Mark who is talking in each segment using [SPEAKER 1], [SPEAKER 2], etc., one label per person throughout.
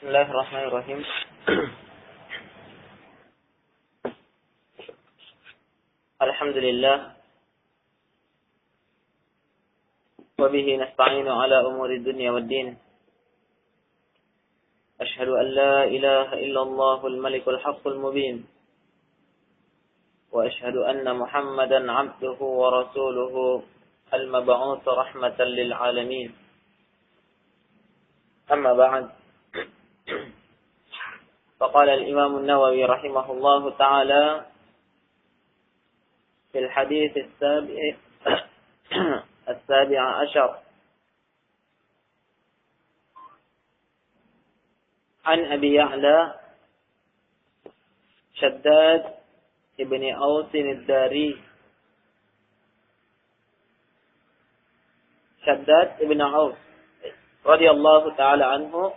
[SPEAKER 1] Bismillahirrahmanirrahim. Alhamdulillah. Wa bihi nasta'inu ala umuri dunya waddin. Ashhadu an la ilaha illallahul malikul haqqul mubin. Wa ashhadu anna Muhammadan 'abduhu wa rasuluhu al-mab'uts rahmatan lil alamin. Amma ba'd. فقال الإمام النووي رحمه الله تعالى في الحديث السابع عشر عن أبي يعلى شداد ابن أوس الداري شداد ابن أوس رضي الله تعالى عنه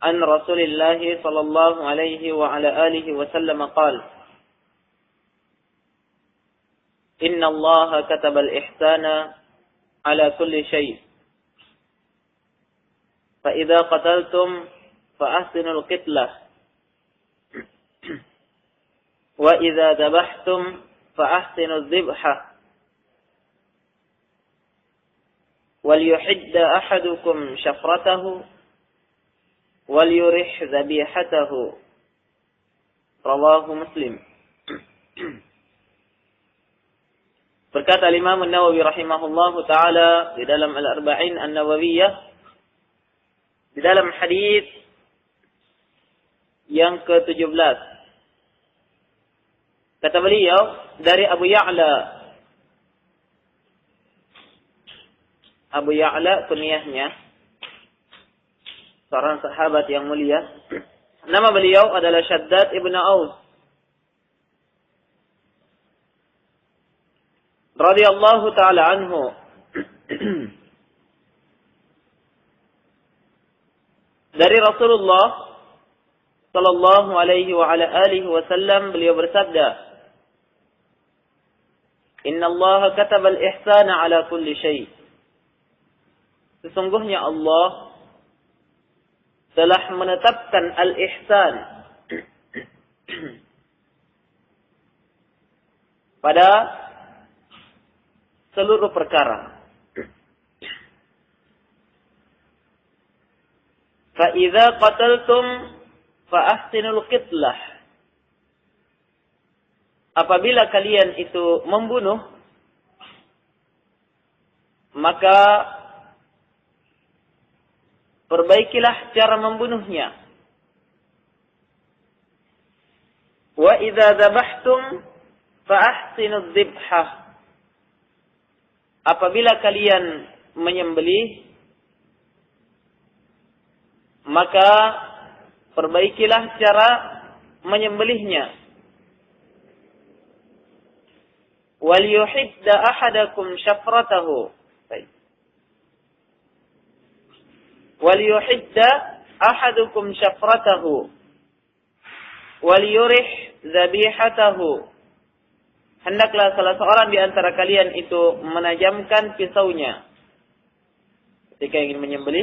[SPEAKER 1] عن رسول الله صلى الله عليه وعلى آله وسلم قال إن الله كتب الإحسان على كل شيء فإذا قتلتم فأحسنوا القتلة وإذا ذبحتم فأحسنوا الذبحة وليحد أحدكم شفرته وَلْيُرِحْ ذَبِيحَتَهُ Rawahu Muslim. Berkata Imam An-Nawawi rahimahullahu taala di dalam Al-Arba'in An-Nawawiyah di dalam hadis yang ke-17. Kata beliau dari Abu Ya'la. Abu Ya'la kunyahnya seorang sahabat yang mulia. Nama beliau adalah Shaddad ibn Aus radhiyallahu taala anhu. Dari Rasulullah sallallahu alaihi wa ala alihi wasallam beliau bersabda, "Inna Allah kataba al-ihsana ala kulli syai." Sesungguhnya Allah telah menetapkan al-ihsan pada seluruh perkara. Fa idza qataltum fa ahsinul qitlah. Apabila kalian itu membunuh, maka perbaikilah cara membunuhnya. Wa idza dzabhtum fa ahsinudz dzibhah. Apabila kalian menyembelih, maka perbaikilah cara menyembelihnya. Wal yuhidda ahadakum syafratahu. وَلْيُحِدَّ أَحَدُكُمْ شَفْرَتَهُ وَلْيُرِحْ ذَبِيحَتَهُ. Hendaklah salah seorang di antara kalian itu menajamkan pisaunya ketika ingin menyembelih,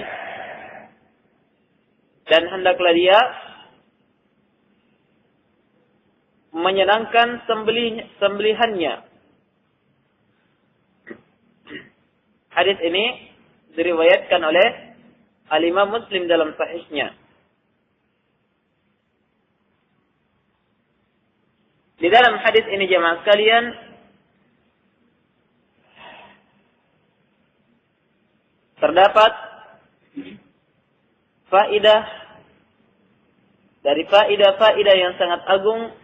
[SPEAKER 1] dan hendaklah dia menyenangkan sembelihannya. Hadis ini diriwayatkan oleh Al-Imam Muslim dalam sahihnya. Di dalam hadis ini jemaah sekalian, terdapat faidah dari faidah yang sangat agung,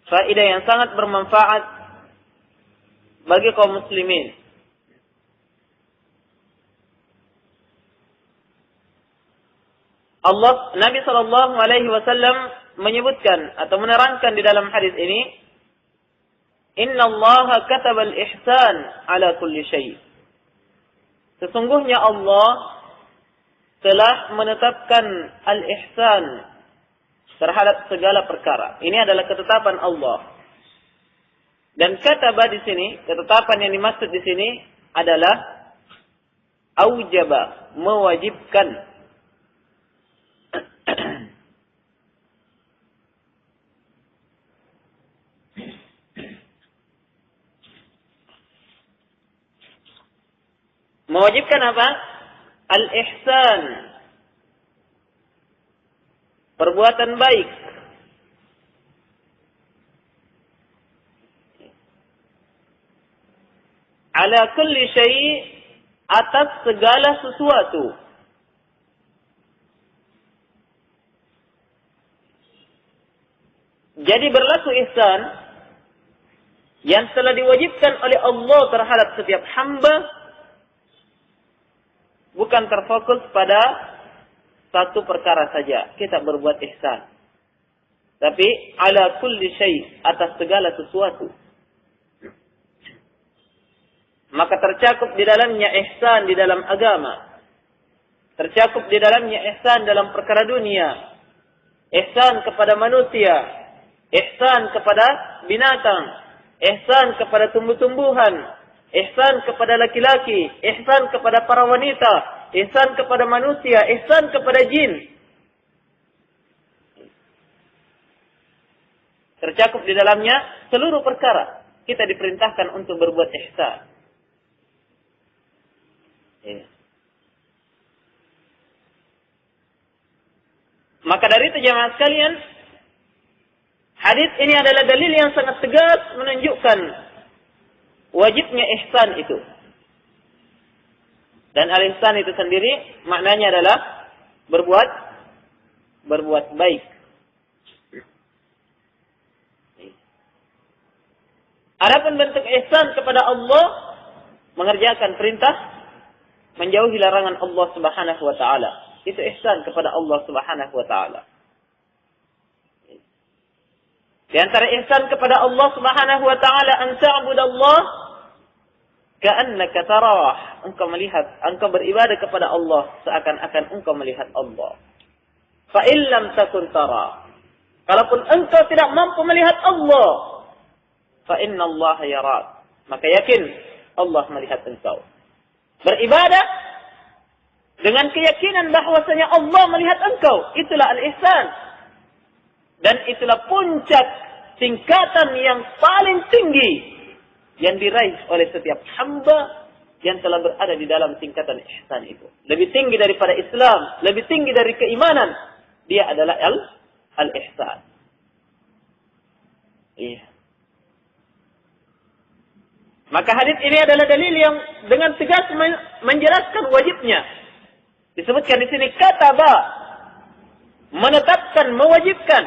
[SPEAKER 1] faidah yang sangat bermanfaat bagi kaum muslimin. Nabi sallallahu alaihi wasallam menyebutkan atau menerangkan di dalam hadis ini, "Inna Allah kataba al-ihsan ala kulli syai." Sesungguhnya Allah telah menetapkan al-ihsan terhadap segala perkara. Ini adalah ketetapan Allah. Dan kataba di sini, ketetapan yang dimaksud di sini adalah Aujaba, mewajibkan. Mewajibkan apa? Al-ihsan. Perbuatan baik. Ala kulli syai', atas segala sesuatu. Jadi berlaku ihsan yang telah diwajibkan oleh Allah terhadap setiap hamba, bukan terfokus pada satu perkara saja kita berbuat ihsan, tapi ala kulli syai', atas segala sesuatu. Maka tercakup di dalamnya ihsan di dalam agama, tercakup di dalamnya ihsan dalam perkara dunia, ihsan kepada manusia, ihsan kepada binatang, ihsan kepada tumbuh-tumbuhan, ihsan kepada laki-laki, ihsan kepada para wanita, ihsan kepada manusia, ihsan kepada jin. Tercakup di dalamnya seluruh perkara. Kita diperintahkan untuk berbuat ihsan. Maka dari itu jemaah sekalian, hadis ini adalah dalil yang sangat tegas menunjukkan wajibnya ihsan itu. Dan al-ihsan itu sendiri maknanya adalah berbuat baik. Adapun bentuk ihsan kepada Allah, mengerjakan perintah, menjauhi larangan Allah Subhanahu wa taala. Itu ihsan kepada Allah Subhanahu wa taala. Di antara ihsan kepada Allah Subhanahu wa taala, an ta'budallah ka'annaka tarah. Engkau melihat, engkau beribadah kepada Allah seakan-akan engkau melihat Allah. Fa in lam takun tara. Kalaupun engkau tidak mampu melihat Allah, fa innallaha yarak. Maka yakin Allah melihat engkau. Beribadah dengan keyakinan bahwasanya Allah melihat engkau, itulah al-ihsan. Dan itulah puncak tingkatan yang paling tinggi yang diraih oleh setiap hamba yang telah berada di dalam tingkatan ihsan itu. Lebih tinggi daripada Islam, lebih tinggi dari keimanan, dia adalah al-ihsan. Iya. Maka hadis ini adalah dalil yang dengan tegas menjelaskan wajibnya. Disebutkan di sini kataba, menetapkan, mewajibkan.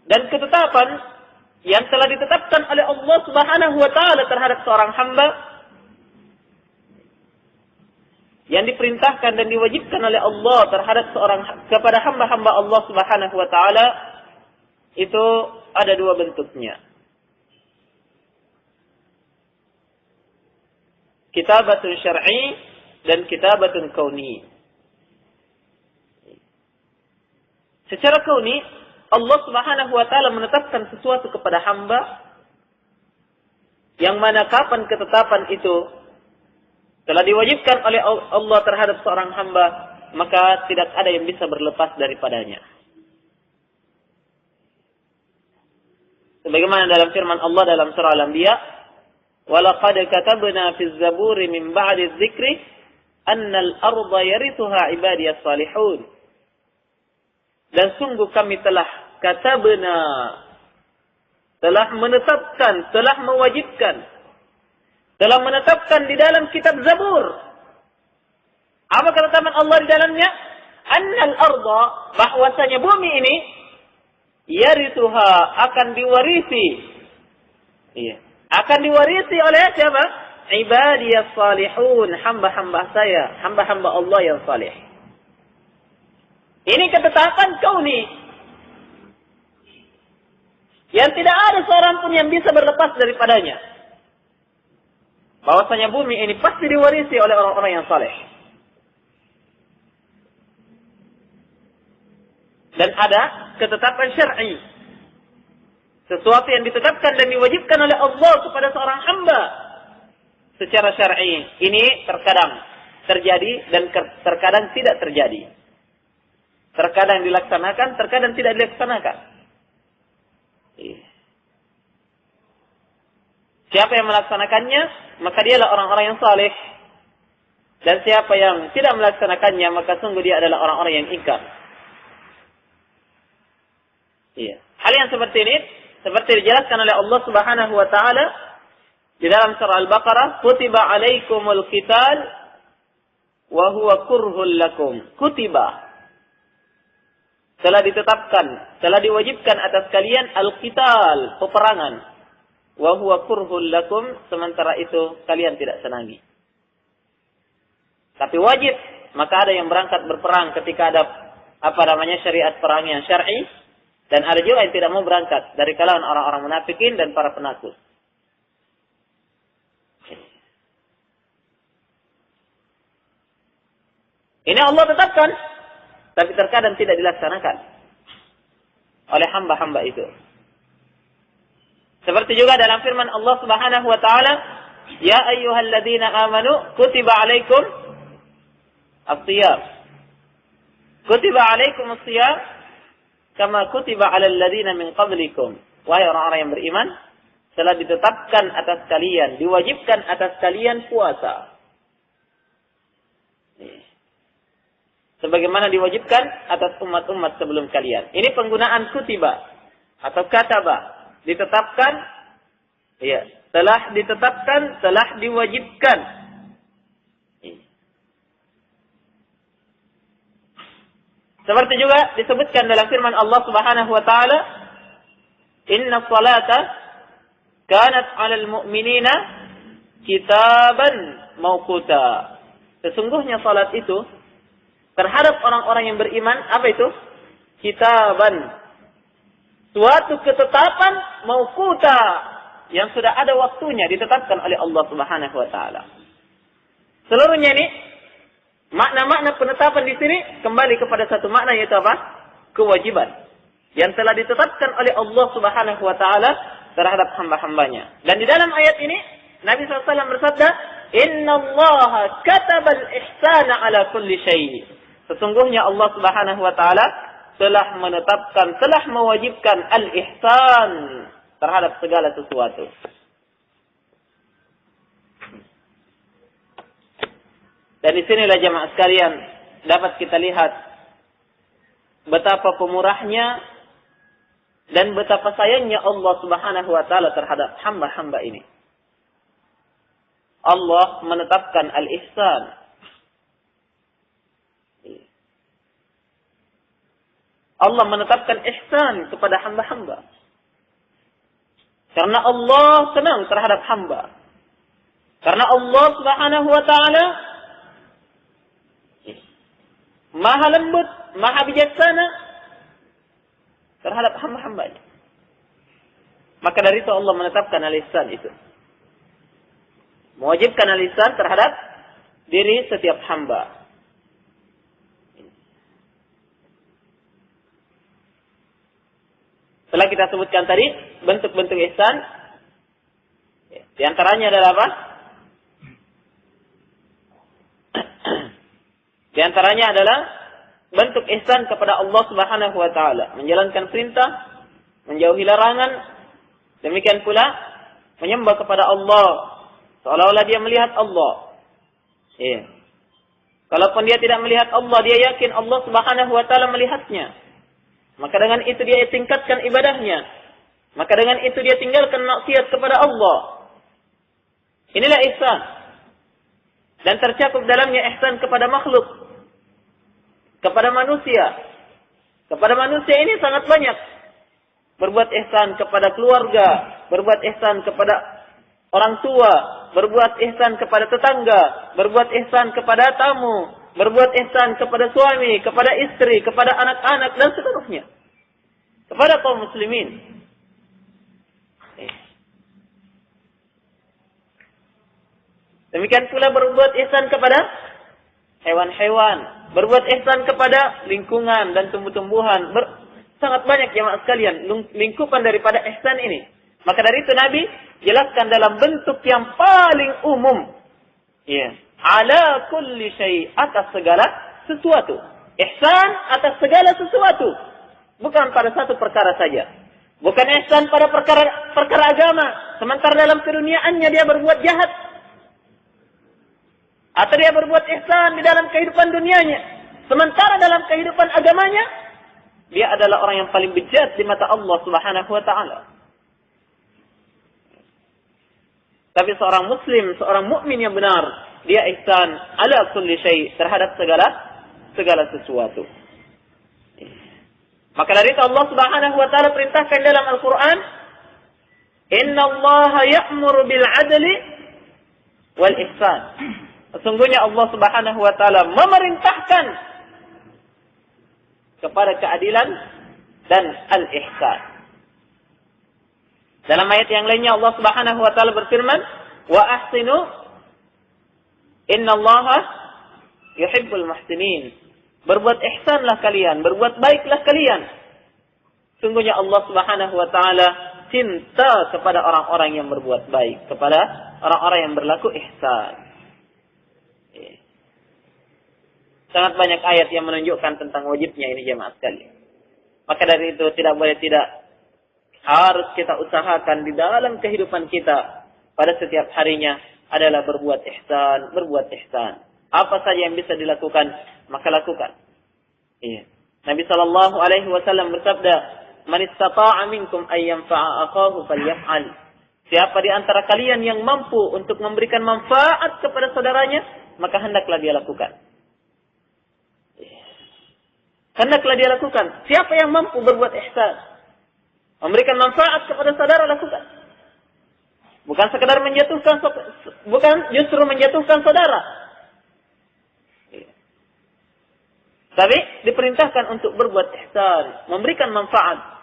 [SPEAKER 1] Dan ketetapan yang telah ditetapkan oleh Allah Subhanahu wa taala terhadap seorang hamba, yang diperintahkan dan diwajibkan oleh Allah terhadap kepada hamba-hamba Allah Subhanahu wa taala, itu ada dua bentuknya. Kitabatun syar'i dan kitabatun kauni. Secara kauni, Allah Subhanahu wa taala menetapkan sesuatu kepada hamba, yang mana kapan ketetapan itu telah diwajibkan oleh Allah terhadap seorang hamba, maka tidak ada yang bisa berlepas daripadanya. Sebagaimana dalam firman Allah dalam surah Al-Anbiya, وَلَقَدْ كَتَبْنَا فِي الزَّبُورِ مِنْ بَعْدِ الذِّكْرِ أَنَّ الْأَرْضَ يَرِثُهَا عِبَادِيَ الصَّالِحُونَ. Dan sungguh kami telah katabna, telah menetapkan, telah mewajibkan, telah menetapkan di dalam kitab Zabur. Apa ketetapan Allah di dalamnya? Annal arda, bahwasanya bumi ini yarithuha, akan diwarisi. Iya. Akan diwarisi oleh siapa? Ibadiyas salihun, hamba-hamba saya, hamba-hamba Allah yang salih. Ini ketetapan kauni, yang tidak ada seorang pun yang bisa berlepas daripadanya. Bahwasanya bumi ini pasti diwarisi oleh orang-orang yang saleh. Dan ada ketetapan syar'i. sesuatu yang ditetapkan dan diwajibkan oleh Allah kepada seorang hamba secara syar'i. Ini terkadang terjadi dan terkadang tidak terjadi. Terkadang dilaksanakan, terkadang tidak dilaksanakan. Siapa yang melaksanakannya, maka dialah orang-orang yang saleh. Dan siapa yang tidak melaksanakannya, maka sungguh dia adalah orang-orang yang ingkar. Hal yang seperti ini, seperti dijelaskan oleh Allah Subhanahu wa taala di dalam surah Al-Baqarah, "Kutiba 'alaikumul qital wa huwa kurhul lakum." Kutiba, telah ditetapkan, telah diwajibkan atas kalian al-qital, peperangan. Wa huwa kurhul lakum, sementara itu kalian tidak senangi. Tapi wajib, maka ada yang berangkat berperang ketika ada syariat perang yang syar'i, dan ada juga yang tidak mau berangkat dari kalangan orang-orang munafikin dan para penakut. Ini Allah tetapkan, tapi terkadang tidak dilaksanakan oleh hamba-hamba itu. Seperti juga dalam firman Allah Subhanahu wa taala, "Ya ayyuhalladzina amanu kutiba 'alaikum as-shiyam." Kutiba 'alaikum as-shiyam kama kutiba 'alal ladzina min qablikum. Wahai orang-orang yang beriman, telah ditetapkan atas kalian, diwajibkan atas kalian puasa. Sebagaimana diwajibkan atas umat-umat sebelum kalian. Ini penggunaan kutiba atau kataba. Ditetapkan, telah ditetapkan, telah diwajibkan. Seperti juga disebutkan dalam firman Allah Subhanahu wa taala, "Inna sholata kanat 'alal mu'minina kitaban mawquta." Sesungguhnya salat itu terhadap orang-orang yang beriman, apa itu? Kitaban. Suatu ketetapan mauquta yang sudah ada waktunya ditetapkan oleh Allah Subhanahu wa taala. Seluruhnya ini makna-makna penetapan di sini kembali kepada satu makna, yaitu apa? Kewajiban yang telah ditetapkan oleh Allah Subhanahu wa taala terhadap hamba-hambanya. Dan di dalam ayat ini Nabi SAW bersabda, "Innallaha katabal ihsana ala kulli syai'." Sesungguhnya Allah Subhanahu wa taala telah menetapkan, telah mewajibkan al-ihsan terhadap segala sesuatu. Dan di sinilah jemaah sekalian dapat kita lihat betapa pemurahnya dan betapa sayangnya Allah Subhanahu wa taala terhadap hamba-hamba ini. Allah menetapkan al-ihsan. Allah menetapkan ihsan kepada hamba-hamba. Karena Allah senang terhadap hamba. Karena Allah Subhanahu wa taala Maha lembut, Maha bijaksana terhadap hamba-hambanya. Maka dari itu Allah menetapkan al-ihsan itu. Mewajibkan al-ihsan terhadap diri setiap hamba. Setelah kita sebutkan tadi bentuk-bentuk ihsan, di antaranya adalah apa? Di antaranya adalah bentuk ihsan kepada Allah Subhanahu wa taala, menjalankan perintah, menjauhi larangan, demikian pula menyembah kepada Allah seolah-olah dia melihat Allah. Kalaupun dia tidak melihat Allah, dia yakin Allah Subhanahu wa taala melihatnya. Maka dengan itu dia tingkatkan ibadahnya. Maka dengan itu dia tinggalkan maksiat kepada Allah. Inilah ihsan. Dan tercakup dalamnya ihsan kepada makhluk. Kepada manusia. Kepada manusia ini sangat banyak. Berbuat ihsan kepada keluarga. Berbuat ihsan kepada orang tua. Berbuat ihsan kepada tetangga. Berbuat ihsan kepada tamu. Berbuat ihsan kepada suami, kepada istri, kepada anak-anak, dan seterusnya. Kepada kaum muslimin. Demikian pula berbuat ihsan kepada hewan-hewan. Berbuat ihsan kepada lingkungan dan tumbuh-tumbuhan. Sangat banyak jemaah sekalian lingkupan daripada ihsan ini. Maka dari itu Nabi jelaskan dalam bentuk yang paling umum. Ya, ala kulli syai, atas segala sesuatu. Ihsan atas segala sesuatu. Bukan pada satu perkara saja. Bukan ihsan pada perkara agama. Sementara dalam keduniaannya dia berbuat jahat. Atau dia berbuat ihsan di dalam kehidupan dunianya. Sementara dalam kehidupan agamanya, dia adalah orang yang paling bejat di mata Allah Subhanahu wa ta'ala. Tapi seorang muslim, seorang mukmin yang benar, dia ihsan ala kulli syai, terhadap segala sesuatu. Maka dari itu Allah Subhanahu wa ta'ala perintahkan dalam Al-Quran, Inna Allah ya'muru bil adli wal ihsan. Sesungguhnya Allah Subhanahu wa ta'ala memerintahkan kepada keadilan dan al-ihsan. Dalam ayat yang lainnya Allah Subhanahu wa ta'ala berfirman, wa ahsinu innallaha yuhibbul muhsinin. Berbuat ihsanlah kalian, berbuat baiklah kalian. Sungguhnya Allah Subhanahu wa ta'ala cinta kepada orang-orang yang berbuat baik, kepada orang-orang yang berlaku ihsan. Sangat banyak ayat yang menunjukkan tentang wajibnya ini jemaah sekalian. Maka dari itu tidak boleh tidak, harus kita usahakan di dalam kehidupan kita pada setiap harinya adalah berbuat ihsan, berbuat ihsan. Apa saja yang bisa dilakukan, maka lakukan. Iya. Nabi sallallahu alaihi wasallam bersabda, "Man istata'a minkum ay yanfa'a akhahu falyaf'al." Siapa di antara kalian yang mampu untuk memberikan manfaat kepada saudaranya, maka hendaklah dia lakukan. Hendaklah dia lakukan. Siapa yang mampu berbuat ihsan, memberikan manfaat kepada saudara, lakukan. Bukan sekadar menjatuhkan, bukan justru menjatuhkan saudara. Tapi diperintahkan untuk berbuat ihsan, memberikan manfaat.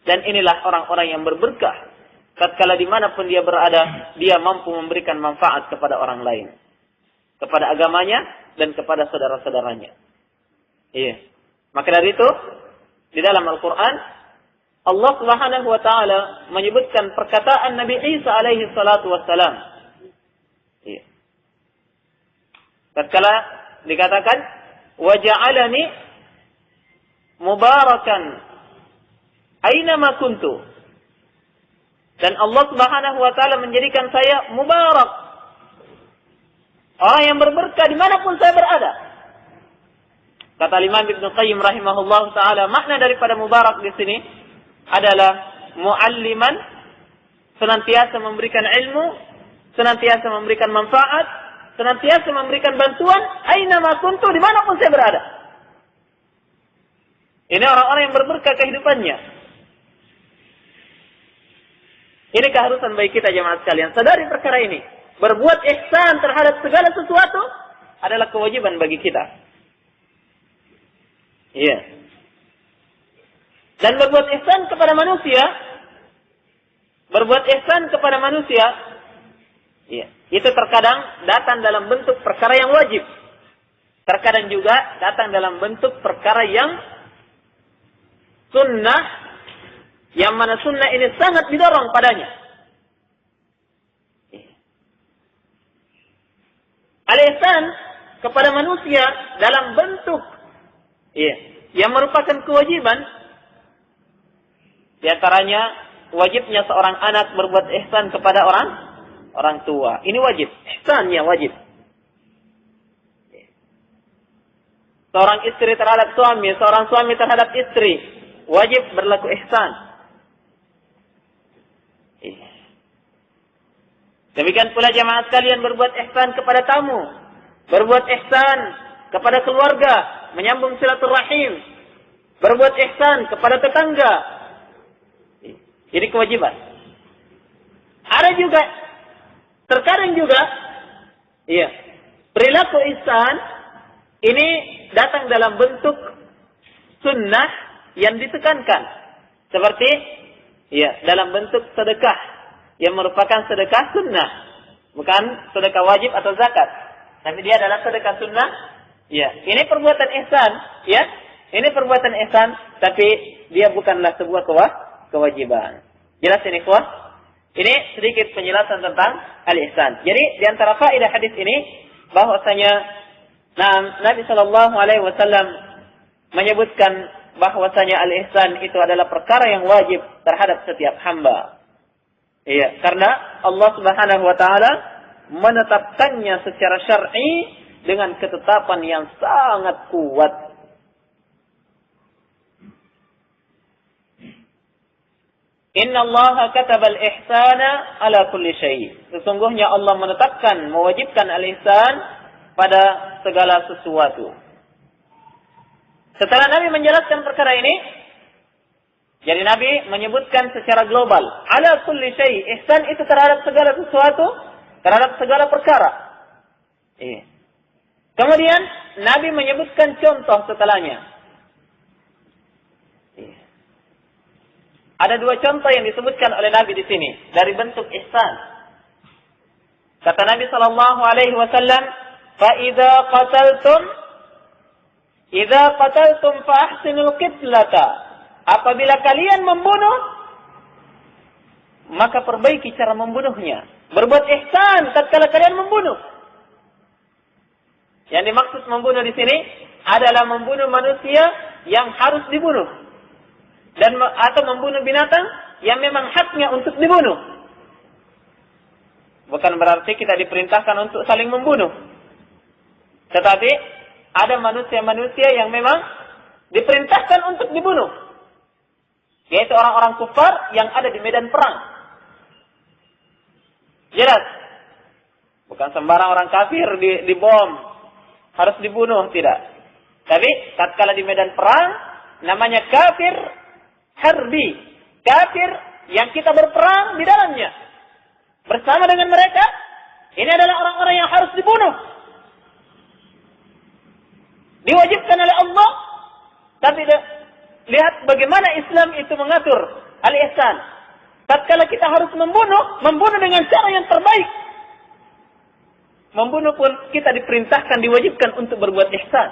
[SPEAKER 1] Dan inilah orang-orang yang berberkah. Tatkala dimanapun dia berada, dia mampu memberikan manfaat kepada orang lain, kepada agamanya dan kepada saudara-saudaranya. Iya. Maka dari itu, di dalam Al-Quran, Allah Subhanahu wa ta'ala menyebutkan perkataan Nabi Isa alaihi salatu wassalam. Iya. Tatkala dikatakan, waja'alani mubarakan aynama kuntu. Dan Allah Subhanahu wa ta'ala menjadikan saya mubarak, orang yang berberkah dimanapun saya berada. Kata Imam Ibnu Qayyim rahimahullah ta'ala, makna daripada mubarak di sini adalah mualliman, senantiasa memberikan ilmu, senantiasa memberikan manfaat, senantiasa memberikan bantuan, aina ma kuntu, dimanapun saya berada. Ini orang-orang yang berberkah kehidupannya. Ini keharusan bagi kita jemaah sekalian. Sadari perkara ini. Berbuat ihsan terhadap segala sesuatu adalah kewajiban bagi kita. Iya. Dan berbuat ihsan kepada manusia, iya, itu terkadang datang dalam bentuk perkara yang wajib. Terkadang juga datang dalam bentuk perkara yang sunnah, yang mana sunnah ini sangat didorong padanya. Al-ihsan kepada manusia dalam bentuk, iya, yang merupakan kewajiban. Di antaranya wajibnya seorang anak berbuat ihsan kepada orang tua. Ini wajib, ihsannya wajib. Seorang istri terhadap suami, seorang suami terhadap istri, wajib berlaku ihsan. Demikian pula jemaah sekalian berbuat ihsan kepada tamu, berbuat ihsan kepada keluarga, menyambung silaturahim, berbuat ihsan kepada tetangga. Ini kewajiban. Ada juga, terkadang juga, iya, perilaku ihsan ini datang dalam bentuk sunnah yang ditekankan. Seperti, iya, dalam bentuk sedekah, yang merupakan sedekah sunnah. Bukan sedekah wajib atau zakat. Tapi dia adalah sedekah sunnah. Ya, ini perbuatan ihsan, ya, ini perbuatan ihsan, tapi dia bukanlah sebuah kewajiban. Jelas ini, ikhwah? Ini sedikit penjelasan tentang al-ihsan. Jadi di antara faedah hadis ini bahwasanya Nabi Shallallahu Alaihi Wasallam menyebutkan bahwasanya al-ihsan itu adalah perkara yang wajib terhadap setiap hamba. Iya, karena Allah Subhanahu Wa Taala menetapkannya secara syar'i dengan ketetapan yang sangat kuat. Inna Allah katabal ihsana ala kulli syai. Sesungguhnya Allah menetapkan, mewajibkan al-ihsan pada segala sesuatu. Setelah Nabi menjelaskan perkara ini, jadi Nabi menyebutkan secara global, ala kulli syai, ihsan itu terhadap segala sesuatu, terhadap segala perkara. Iya. Kemudian Nabi menyebutkan contoh setelahnya. Iya. Ada dua contoh yang disebutkan oleh Nabi di sini dari bentuk ihsan. Kata Nabi sallallahu alaihi wasallam, "Fa idza qataltum fa ahsinul qitlata." Apabila kalian membunuh, maka perbaiki cara membunuhnya. Berbuat ihsan tatkala kalian membunuh. Yang dimaksud membunuh di sini adalah membunuh manusia yang harus dibunuh. Atau membunuh binatang yang memang haknya untuk dibunuh. Bukan berarti kita diperintahkan untuk saling membunuh. Tetapi ada manusia-manusia yang memang diperintahkan untuk dibunuh. Yaitu orang-orang kufar yang ada di medan perang. Jelas. Bukan sembarang orang kafir dibom. Harus dibunuh, tidak. Tapi tatkala di medan perang, namanya kafir harbi, kafir yang kita berperang di dalamnya. Bersama dengan mereka, ini adalah orang-orang yang harus dibunuh. Diwajibkan oleh Allah, tapi lihat bagaimana Islam itu mengatur al-ihsan. Tatkala kita harus membunuh dengan cara yang terbaik. Membunuh pun kita diperintahkan, diwajibkan untuk berbuat ihsan.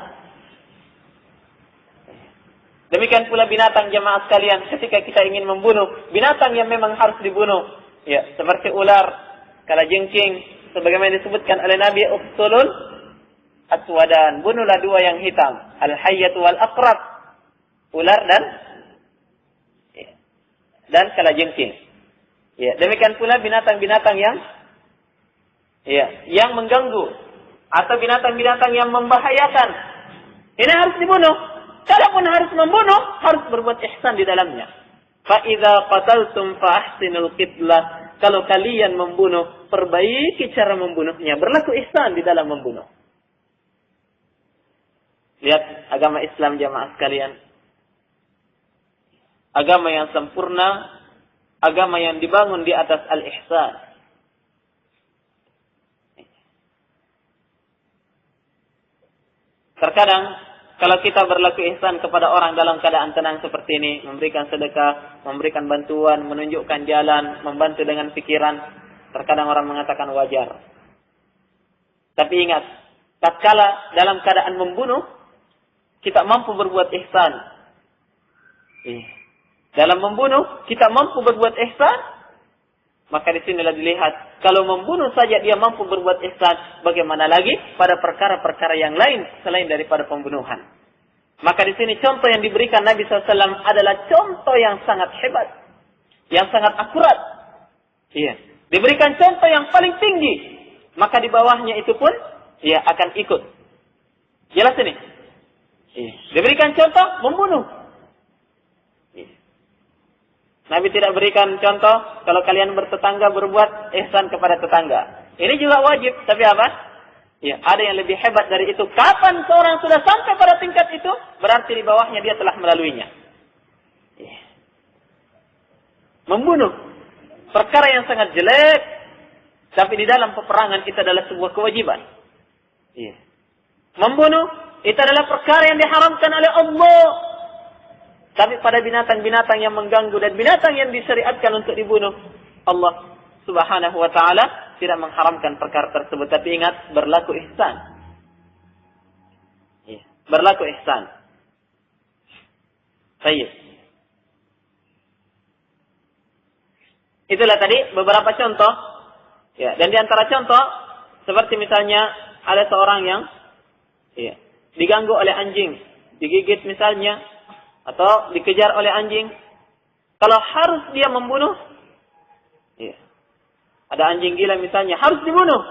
[SPEAKER 1] Demikian pula binatang jemaah sekalian, ketika kita ingin membunuh binatang yang memang harus dibunuh, ya, seperti ular, kalajengking, sebagaimana disebutkan oleh Nabi, uqtulul aswadan, bunuhlah dua yang hitam, al-hayyatu wal aqrab, ular dan kalajengking. Ya, demikian pula binatang-binatang yang mengganggu atau binatang-binatang yang membahayakan. Ini harus dibunuh. Kalaupun harus membunuh, harus berbuat ihsan di dalamnya. Fa idza qataltum fa ahsinul qitlah. Kalau kalian membunuh, perbaiki cara membunuhnya. Berlaku ihsan di dalam membunuh. Lihat agama Islam jamaah sekalian. Agama yang sempurna, agama yang dibangun di atas al-ihsan. Terkadang kalau kita berlaku ihsan kepada orang dalam keadaan tenang seperti ini, memberikan sedekah, memberikan bantuan, menunjukkan jalan, membantu dengan pikiran, terkadang orang mengatakan wajar. Tapi ingat, tatkala dalam keadaan membunuh, kita mampu berbuat ihsan. Dalam membunuh, kita mampu berbuat ihsan, maka di sinilah dilihat, kalau membunuh saja dia mampu berbuat ihsan, bagaimana lagi pada perkara-perkara yang lain selain daripada pembunuhan. Maka di sini contoh yang diberikan Nabi SAW adalah contoh yang sangat hebat, yang sangat akurat. Iya, diberikan contoh yang paling tinggi, maka di bawahnya itu pun akan ikut. Jelas ini? Iya. Diberikan contoh membunuh. Nabi tidak berikan contoh kalau kalian bertetangga berbuat ihsan kepada tetangga. Ini juga wajib, tapi apa? Ya, ada yang lebih hebat dari itu. Kapan seorang sudah sampai pada tingkat itu, berarti di bawahnya dia telah melaluinya. Ya. Membunuh, perkara yang sangat jelek, tapi di dalam peperangan itu adalah sebuah kewajiban. Ya. Membunuh, itu adalah perkara yang diharamkan oleh Allah. Tapi pada binatang-binatang yang mengganggu dan binatang yang disyariatkan untuk dibunuh, Allah Subhanahu wa ta'ala tidak mengharamkan perkara tersebut. Tapi ingat, berlaku ihsan. Berlaku ihsan. Baik. Itulah tadi beberapa contoh. Ya, dan di antara contoh seperti misalnya ada seorang yang diganggu oleh anjing, digigit misalnya, atau dikejar oleh anjing. Kalau harus dia membunuh, ada anjing gila misalnya, harus dibunuh,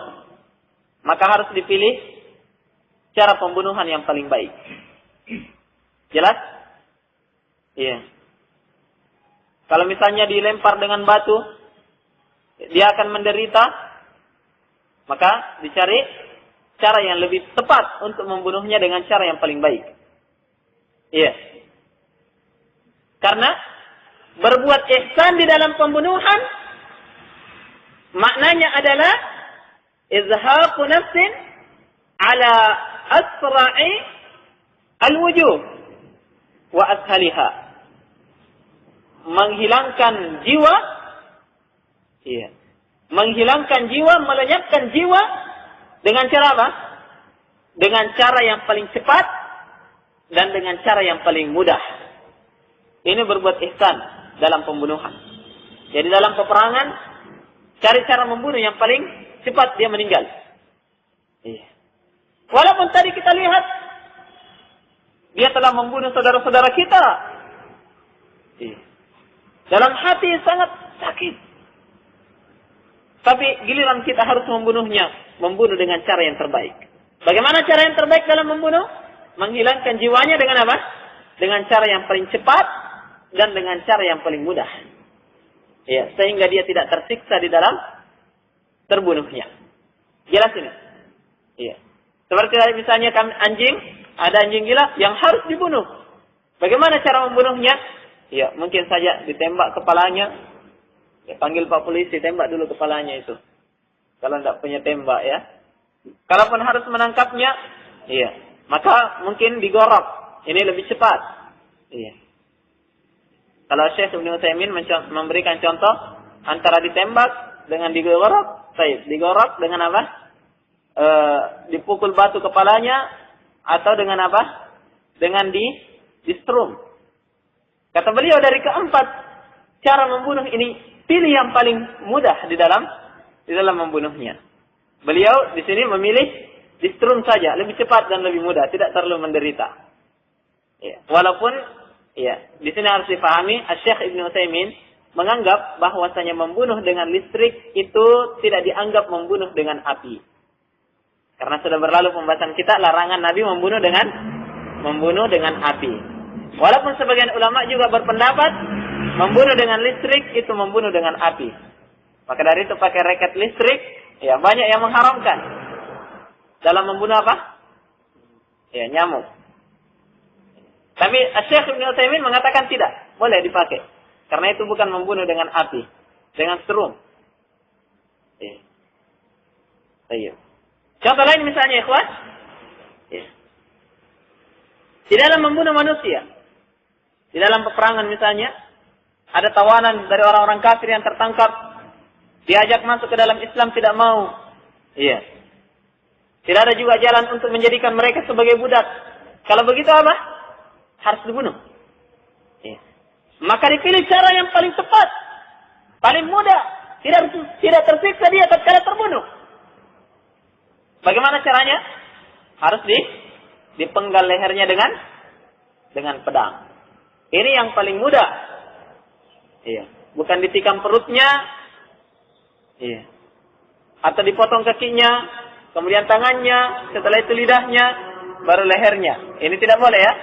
[SPEAKER 1] maka harus dipilih cara pembunuhan yang paling baik. Jelas? Iya. Kalau misalnya dilempar dengan batu, dia akan menderita, maka dicari cara yang lebih tepat untuk membunuhnya dengan cara yang paling baik. Iya. Karena berbuat ihsan di dalam pembunuhan maknanya adalah izhaqu nafsin ala asra'i al-wujuh wa ashaliha. Menghilangkan jiwa, menghilangkan jiwa, melenyapkan jiwa dengan cara apa? Dengan cara yang paling cepat dan dengan cara yang paling mudah. Ini berbuat ihsan dalam pembunuhan. Jadi dalam peperangan, cari cara membunuh yang paling cepat dia meninggal. Walaupun tadi kita lihat dia telah membunuh saudara-saudara kita, dalam hati sangat sakit. Tapi giliran kita harus membunuhnya, membunuh dengan cara yang terbaik. Bagaimana cara yang terbaik dalam membunuh? Menghilangkan jiwanya dengan apa? Dengan cara yang paling cepat dan dengan cara yang paling mudah. Sehingga dia tidak tersiksa di dalam terbunuhnya. Jelas ini? Seperti tadi misalnya anjing, ada anjing gila yang harus dibunuh. Bagaimana cara membunuhnya? Mungkin saja ditembak kepalanya. Panggil Pak Polisi, tembak dulu kepalanya itu. Kalau tidak punya tembak ya. Kalaupun harus menangkapnya, maka mungkin digorok. Ini lebih cepat. Kalau Syekh Ibnu Utsaimin memberikan contoh antara ditembak dengan digorok, digorok dengan apa? Dipukul batu kepalanya atau dengan apa? Dengan di-strum. Kata beliau dari keempat cara membunuh ini, pilih yang paling mudah di dalam membunuhnya. Beliau di sini memilih di-strum saja, lebih cepat dan lebih mudah, tidak terlalu menderita. Walaupun di sini harus dipahami, Syekh Ibnu Utsaimin menganggap bahwasanya membunuh dengan listrik itu tidak dianggap membunuh dengan api. Karena sudah berlalu pembahasan kita larangan Nabi membunuh dengan api. Walaupun sebagian ulama juga berpendapat membunuh dengan listrik itu membunuh dengan api. Maka dari itu pakai raket listrik, banyak yang mengharamkan. Dalam membunuh apa? Nyamuk. Tapi Syekh Ibnu Utsaimin mengatakan tidak, boleh dipakai. Karena itu bukan membunuh dengan api, dengan strum. Contoh lain misalnya, ikhwan. Di dalam membunuh manusia, di dalam peperangan misalnya, ada tawanan dari orang-orang kafir yang tertangkap, diajak masuk ke dalam Islam tidak mau. Tidak ada juga jalan untuk menjadikan mereka sebagai budak. Kalau begitu apa? Harus dibunuh. Maka dipilih cara yang paling tepat, paling mudah, tidak tersiksa dia tatkala terbunuh. Bagaimana caranya? Harus dipenggal lehernya dengan pedang. Ini yang paling mudah. Bukan ditikam perutnya, atau dipotong kakinya, kemudian tangannya, setelah itu lidahnya, baru lehernya. Ini tidak boleh ya.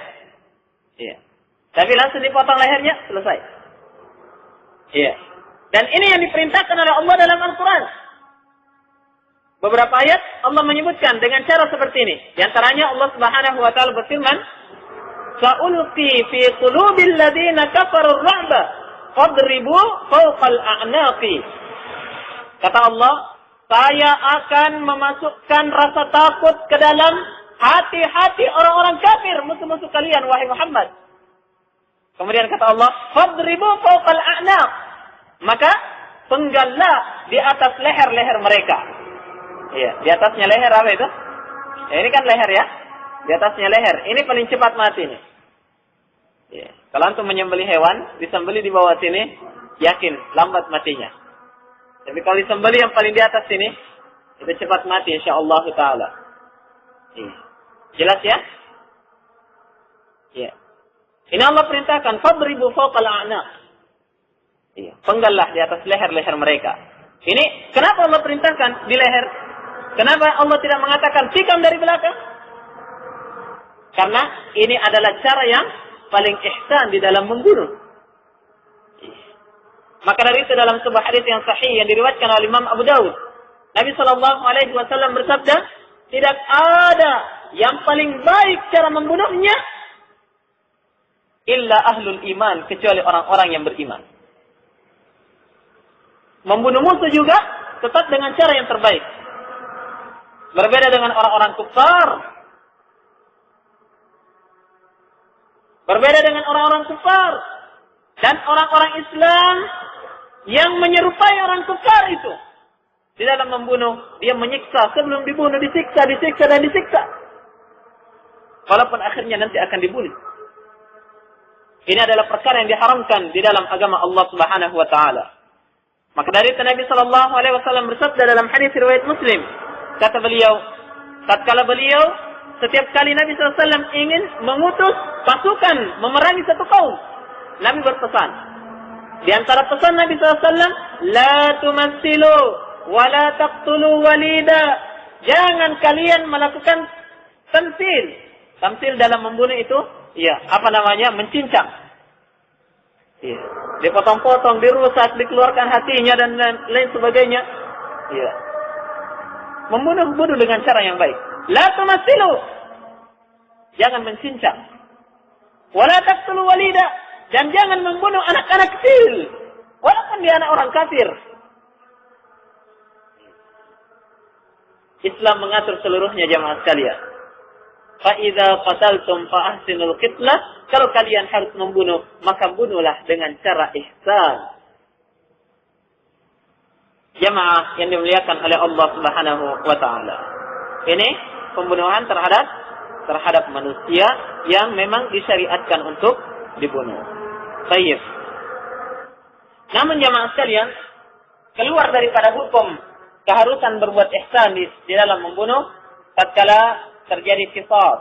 [SPEAKER 1] Tapi langsung dipotong lehernya, selesai. Dan ini yang diperintahkan oleh Allah dalam Al-Quran. Beberapa ayat Allah menyebutkan dengan cara seperti ini. Di antaranya Allah Subhanahu wa taala berfirman, "Sa'ulqi fi qulubil ladzina kafaru ar-ra'ba fadribu fawqal a'naqi." Kata Allah, saya akan memasukkan rasa takut ke dalam hati-hati orang-orang kafir, musuh-musuh kalian wahai Muhammad. Kemudian kata Allah, "Fadribu fawqal a'naq." Maka penggallah di atas leher-leher mereka. Di atasnya leher apa itu? Ini kan leher ya. Di atasnya leher. Ini paling cepat mati nih. Kalau antum menyembelih hewan, disembelih di bawah sini, yakin lambat matinya. Tapi kalau disembelih yang paling di atas sini, itu cepat mati insyaallah taala. Iya. Jelas ya? Iya. Ini Allah perintahkan, fadribu fawqal a'naq. Iya, penggallah di atas leher-leher mereka. Ini kenapa Allah perintahkan di leher? Kenapa Allah tidak mengatakan tikam dari belakang? Karena ini adalah cara yang paling ihsan di dalam membunuh. Maka dari itu dalam sebuah hadis yang sahih yang diriwayatkan oleh Imam Abu Dawud, Nabi Shallallahu Alaihi Wasallam bersabda, tidak ada yang paling baik cara membunuhnya illa ahlul iman, kecuali orang-orang yang beriman. Membunuh musuh juga tetap dengan cara yang terbaik. Berbeda dengan orang-orang kufar. Berbeda dengan orang-orang kufar dan orang-orang Islam yang menyerupai orang kufar itu. Di dalam membunuh, dia menyiksa sebelum dibunuh, disiksa dan disiksa. Walaupun akhirnya nanti akan dibunuh. Ini adalah perkara yang diharamkan di dalam agama Allah Subhanahu wa taala. Maka dari itu Nabi sallallahu alaihi wasallam bersabda dalam hadis riwayat Muslim, kata beliau, tatkala beliau setiap kali Nabi sallallahu alaihi wasallam ingin mengutus pasukan memerangi satu kaum, Nabi berpesan. Di antara pesan Nabi sallallahu alaihi wasallam, la tumassilu wa la taqtulu walida. Jangan kalian melakukan tamsil. Tamsil dalam membunuh itu, ya, apa namanya? Mencincang. Ya. Dipotong-potong, dirusak, dikeluarkan hatinya dan lain sebagainya. Ya. Membunuh dengan cara yang baik. La tumassilu. Jangan mencincang. Wala taqtulu walida. Dan jangan membunuh anak-anak kecil. Walaupun dia anak orang kafir. Islam mengatur seluruhnya jamaah sekalian. Fa'idha qataltum fa'ahsinul qitlah. Kalau kalian harus membunuh, maka bunuhlah dengan cara ihsan. Jamaah yang dimuliakan oleh Allah Subhanahu wa taala. Ini pembunuhan terhadap manusia yang memang disyariatkan untuk dibunuh. Baik. Namun jamaah sekalian, keluar daripada hukum keharusan berbuat ihsan di dalam membunuh tatkala terjadi qisas.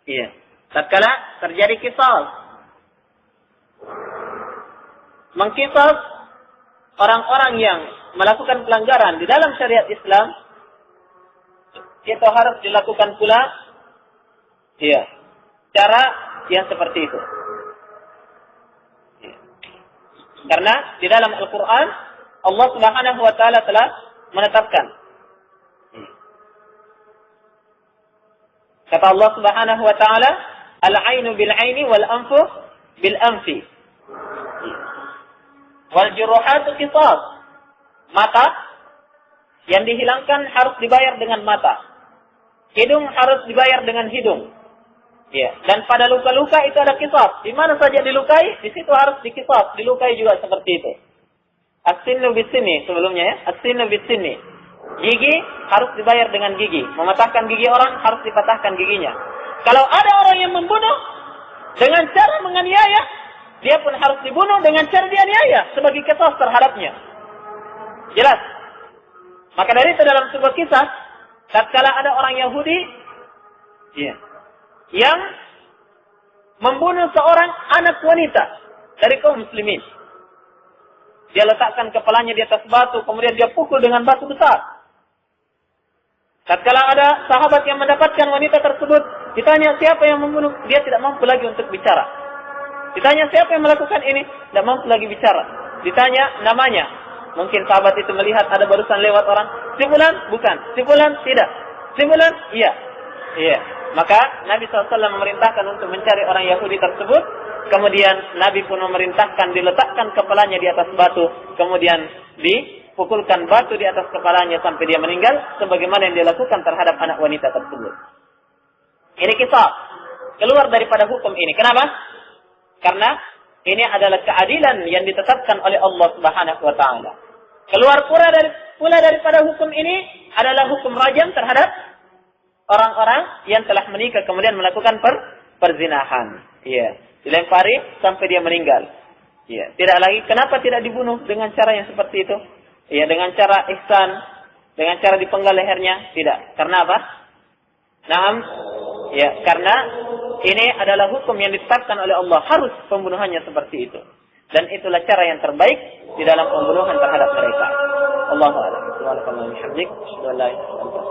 [SPEAKER 1] Iya. Tatkala terjadi qisas. Mengqisas orang-orang yang melakukan pelanggaran di dalam syariat Islam itu harus dilakukan pula, iya, cara yang seperti itu. Iya. Karena di dalam Al-Quran Allah Subhanahu wa taala telah menetapkan. Kata Allah Subhanahu wa taala, al-'ainu bil-'aini wal anfu bil-anfi. Wal juruhatu qisas. Mata yang dihilangkan harus dibayar dengan mata. Hidung harus dibayar dengan hidung. Ya, dan pada luka-luka itu ada qisas. Di mana saja dilukai, di situ harus diqisas, dilukai juga seperti itu. As-sinnu bis-sinni sebelumnya ya, as-sinnu bis-sinni. Gigi harus dibayar dengan gigi. Mematahkan gigi orang harus dipatahkan giginya. Kalau ada orang yang membunuh dengan cara menganiaya, dia pun harus dibunuh dengan cara dianiaya sebagai qisas terhadapnya. Jelas? Maka dari itu dalam sebuah kisah, tatkala ada orang Yahudi yang membunuh seorang anak wanita dari kaum muslimin. Dia letakkan kepalanya di atas batu, kemudian dia pukul dengan batu besar. Tatkala ada sahabat yang mendapatkan wanita tersebut, ditanya siapa yang membunuh, dia tidak mampu lagi untuk bicara. Ditanya siapa yang melakukan ini, tidak mampu lagi bicara. Ditanya namanya, mungkin sahabat itu melihat ada barusan lewat orang, si fulan, bukan, si fulan, tidak, si fulan, iya. Maka Nabi SAW memerintahkan untuk mencari orang Yahudi tersebut. Kemudian Nabi pun memerintahkan diletakkan kepalanya di atas batu, kemudian dipukulkan batu di atas kepalanya sampai dia meninggal, sebagaimana yang dilakukan terhadap anak wanita tersebut. Ini kisah keluar daripada hukum ini. Kenapa? Karena ini adalah keadilan yang ditetapkan oleh Allah Subhanahu wa taala. Keluar pula daripada hukum ini adalah hukum rajam terhadap orang-orang yang telah menikah kemudian melakukan perzinahan. Iya, dilempari sampai dia meninggal. Iya, tidak lagi. Kenapa tidak dibunuh dengan cara yang seperti itu? Iya, dengan cara ihsan, dengan cara dipenggal lehernya? Tidak. Karena apa? Naam. Ya, karena ini adalah hukum yang ditetapkan oleh Allah, harus pembunuhannya seperti itu. Dan itulah cara yang terbaik di dalam pembunuhan terhadap mereka. Allahu a'lam. Subhanakallahumma wa bihamdik, asyhadu an la ilaha illa anta,